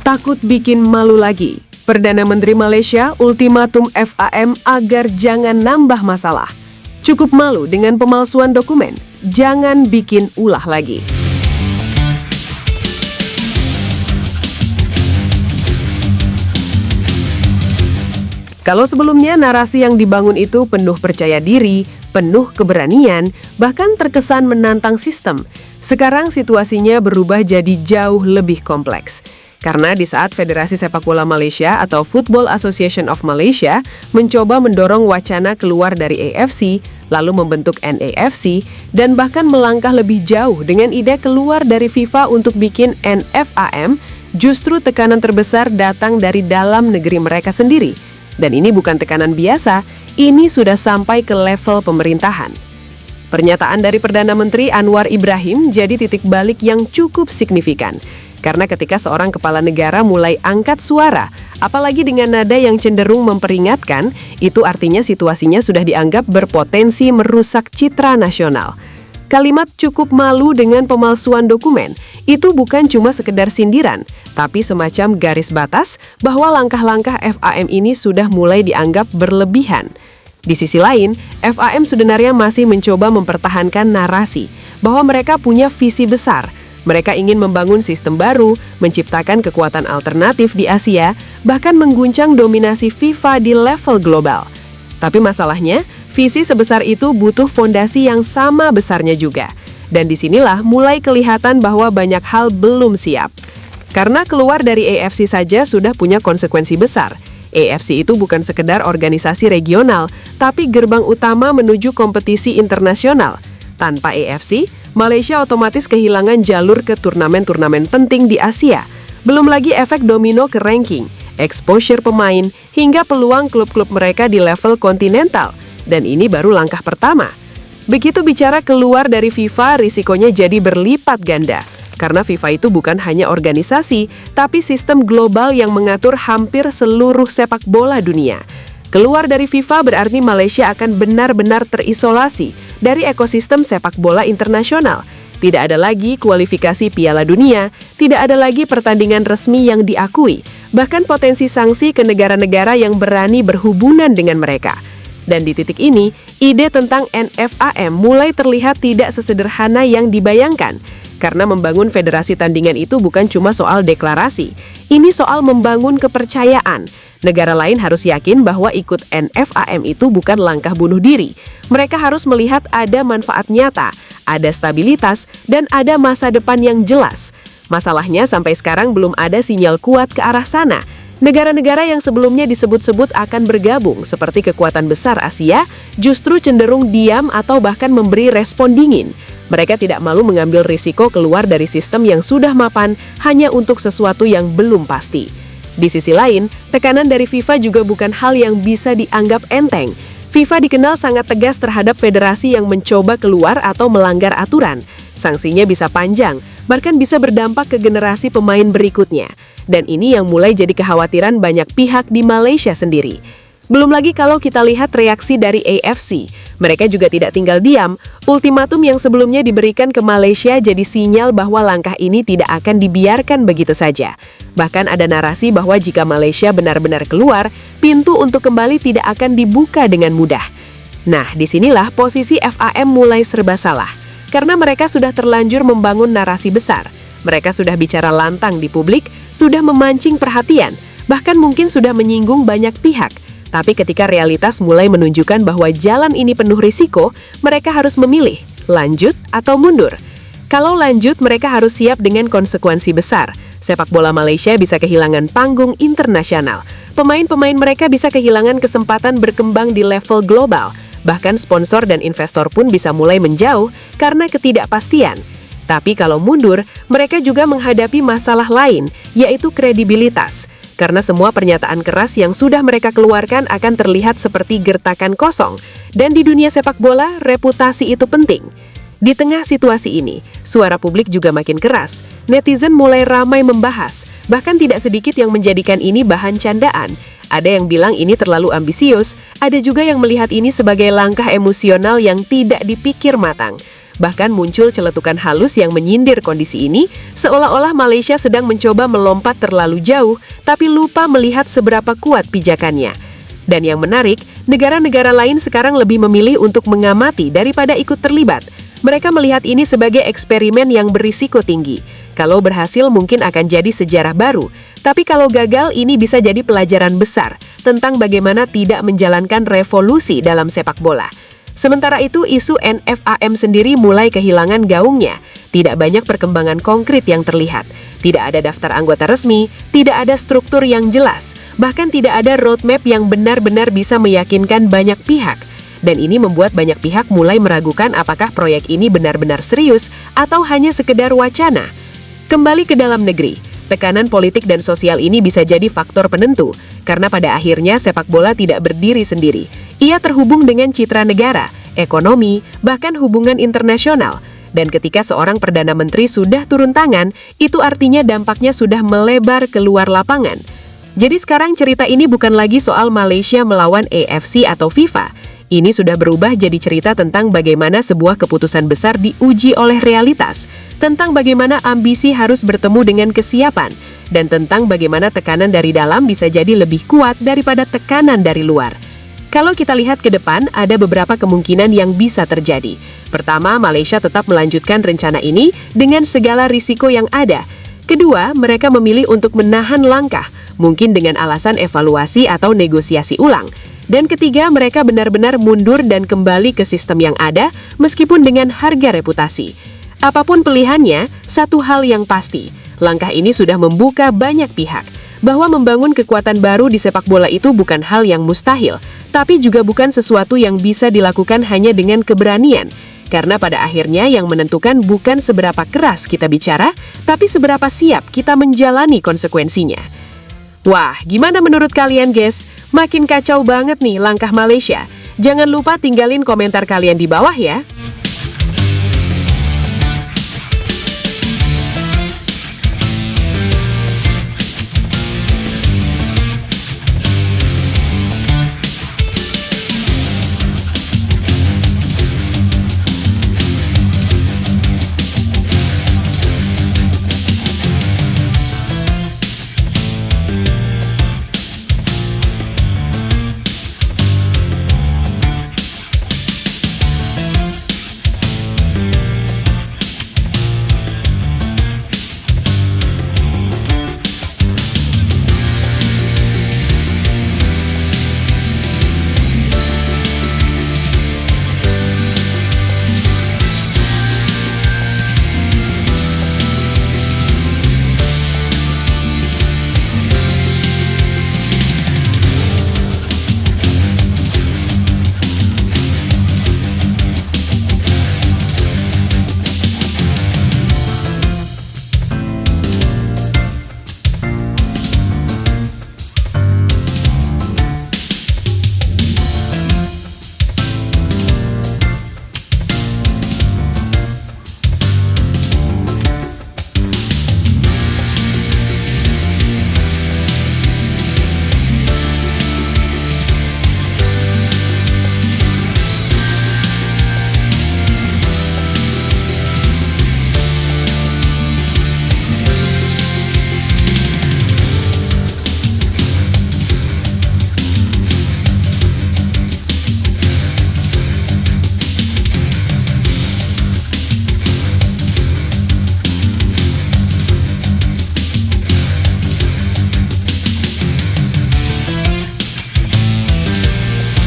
Takut bikin malu lagi. Perdana Menteri Malaysia ultimatum FAM agar jangan nambah masalah. Cukup malu dengan pemalsuan dokumen, jangan bikin ulah lagi. Kalau sebelumnya narasi yang dibangun itu penuh percaya diri, penuh keberanian, bahkan terkesan menantang sistem, sekarang situasinya berubah jadi jauh lebih kompleks. Karena di saat Federasi Sepak Bola Malaysia atau Football Association of Malaysia mencoba mendorong wacana keluar dari AFC, lalu membentuk NAFC, dan bahkan melangkah lebih jauh dengan ide keluar dari FIFA untuk bikin NFAM, justru tekanan terbesar datang dari dalam negeri mereka sendiri. Dan ini bukan tekanan biasa, ini sudah sampai ke level pemerintahan. Pernyataan dari Perdana Menteri Anwar Ibrahim jadi titik balik yang cukup signifikan. Karena ketika seorang kepala negara mulai angkat suara, apalagi dengan nada yang cenderung memperingatkan, itu artinya situasinya sudah dianggap berpotensi merusak citra nasional. Kalimat cukup malu dengan pemalsuan dokumen, itu bukan cuma sekedar sindiran, tapi semacam garis batas bahwa langkah-langkah FAM ini sudah mulai dianggap berlebihan. Di sisi lain, FAM sebenarnya masih mencoba mempertahankan narasi bahwa mereka punya visi besar. Mereka ingin membangun sistem baru, menciptakan kekuatan alternatif di Asia, bahkan mengguncang dominasi FIFA di level global. Tapi masalahnya, visi sebesar itu butuh fondasi yang sama besarnya juga. Dan disinilah mulai kelihatan bahwa banyak hal belum siap. Karena keluar dari AFC saja sudah punya konsekuensi besar. AFC itu bukan sekedar organisasi regional, tapi gerbang utama menuju kompetisi internasional. Tanpa AFC, Malaysia otomatis kehilangan jalur ke turnamen-turnamen penting di Asia. Belum lagi efek domino ke ranking, exposure pemain, hingga peluang klub-klub mereka di level kontinental. Dan ini baru langkah pertama. Begitu bicara keluar dari FIFA, risikonya jadi berlipat ganda. Karena FIFA itu bukan hanya organisasi, tapi sistem global yang mengatur hampir seluruh sepak bola dunia. Keluar dari FIFA berarti Malaysia akan benar-benar terisolasi dari ekosistem sepak bola internasional. Tidak ada lagi kualifikasi Piala Dunia, tidak ada lagi pertandingan resmi yang diakui, bahkan potensi sanksi ke negara-negara yang berani berhubungan dengan mereka. Dan di titik ini, ide tentang NFAM mulai terlihat tidak sesederhana yang dibayangkan. Karena membangun federasi tandingan itu bukan cuma soal deklarasi, ini soal membangun kepercayaan. Negara lain harus yakin bahwa ikut NFAM itu bukan langkah bunuh diri. Mereka harus melihat ada manfaat nyata, ada stabilitas, dan ada masa depan yang jelas. Masalahnya sampai sekarang belum ada sinyal kuat ke arah sana. Negara-negara yang sebelumnya disebut-sebut akan bergabung seperti kekuatan besar Asia justru cenderung diam atau bahkan memberi respon dingin. Mereka tidak malu mengambil risiko keluar dari sistem yang sudah mapan hanya untuk sesuatu yang belum pasti. Di sisi lain, tekanan dari FIFA juga bukan hal yang bisa dianggap enteng. FIFA dikenal sangat tegas terhadap federasi yang mencoba keluar atau melanggar aturan. Sanksinya bisa panjang, bahkan bisa berdampak ke generasi pemain berikutnya. Dan ini yang mulai jadi kekhawatiran banyak pihak di Malaysia sendiri. Belum lagi kalau kita lihat reaksi dari AFC. Mereka juga tidak tinggal diam. Ultimatum yang sebelumnya diberikan ke Malaysia jadi sinyal bahwa langkah ini tidak akan dibiarkan begitu saja. Bahkan ada narasi bahwa jika Malaysia benar-benar keluar, pintu untuk kembali tidak akan dibuka dengan mudah. Nah, disinilah posisi FAM mulai serba salah. Karena mereka sudah terlanjur membangun narasi besar. Mereka sudah bicara lantang di publik, sudah memancing perhatian, bahkan mungkin sudah menyinggung banyak pihak. Tapi ketika realitas mulai menunjukkan bahwa jalan ini penuh risiko, mereka harus memilih, lanjut atau mundur. Kalau lanjut, mereka harus siap dengan konsekuensi besar. Sepak bola Malaysia bisa kehilangan panggung internasional. Pemain-pemain mereka bisa kehilangan kesempatan berkembang di level global. Bahkan sponsor dan investor pun bisa mulai menjauh karena ketidakpastian. Tapi kalau mundur, mereka juga menghadapi masalah lain, yaitu kredibilitas. Karena semua pernyataan keras yang sudah mereka keluarkan akan terlihat seperti gertakan kosong. Dan di dunia sepak bola, reputasi itu penting. Di tengah situasi ini, suara publik juga makin keras. Netizen mulai ramai membahas, bahkan tidak sedikit yang menjadikan ini bahan candaan. Ada yang bilang ini terlalu ambisius, ada juga yang melihat ini sebagai langkah emosional yang tidak dipikir matang. Bahkan muncul celetukan halus yang menyindir kondisi ini, seolah-olah Malaysia sedang mencoba melompat terlalu jauh, tapi lupa melihat seberapa kuat pijakannya. Dan yang menarik, negara-negara lain sekarang lebih memilih untuk mengamati daripada ikut terlibat. Mereka melihat ini sebagai eksperimen yang berisiko tinggi. Kalau berhasil mungkin akan jadi sejarah baru, tapi kalau gagal ini bisa jadi pelajaran besar tentang bagaimana tidak menjalankan revolusi dalam sepak bola. Sementara itu, isu NFAM sendiri mulai kehilangan gaungnya. Tidak banyak perkembangan konkret yang terlihat. Tidak ada daftar anggota resmi, tidak ada struktur yang jelas, bahkan tidak ada roadmap yang benar-benar bisa meyakinkan banyak pihak. Dan ini membuat banyak pihak mulai meragukan apakah proyek ini benar-benar serius atau hanya sekedar wacana. Kembali ke dalam negeri, tekanan politik dan sosial ini bisa jadi faktor penentu, karena pada akhirnya sepak bola tidak berdiri sendiri. Ia terhubung dengan citra negara, ekonomi, bahkan hubungan internasional. Dan ketika seorang Perdana Menteri sudah turun tangan, itu artinya dampaknya sudah melebar keluar lapangan. Jadi sekarang cerita ini bukan lagi soal Malaysia melawan AFC atau FIFA. Ini sudah berubah jadi cerita tentang bagaimana sebuah keputusan besar diuji oleh realitas, tentang bagaimana ambisi harus bertemu dengan kesiapan, dan tentang bagaimana tekanan dari dalam bisa jadi lebih kuat daripada tekanan dari luar. Kalau kita lihat ke depan, ada beberapa kemungkinan yang bisa terjadi. Pertama, Malaysia tetap melanjutkan rencana ini dengan segala risiko yang ada. Kedua, mereka memilih untuk menahan langkah, mungkin dengan alasan evaluasi atau negosiasi ulang. Dan ketiga, mereka benar-benar mundur dan kembali ke sistem yang ada, meskipun dengan harga reputasi. Apapun pilihannya, satu hal yang pasti, langkah ini sudah membuka banyak pihak, bahwa membangun kekuatan baru di sepak bola itu bukan hal yang mustahil, tapi juga bukan sesuatu yang bisa dilakukan hanya dengan keberanian. Karena pada akhirnya yang menentukan bukan seberapa keras kita bicara, tapi seberapa siap kita menjalani konsekuensinya. Wah, gimana menurut kalian guys? Makin kacau banget nih langkah Malaysia. Jangan lupa tinggalin komentar kalian di bawah ya.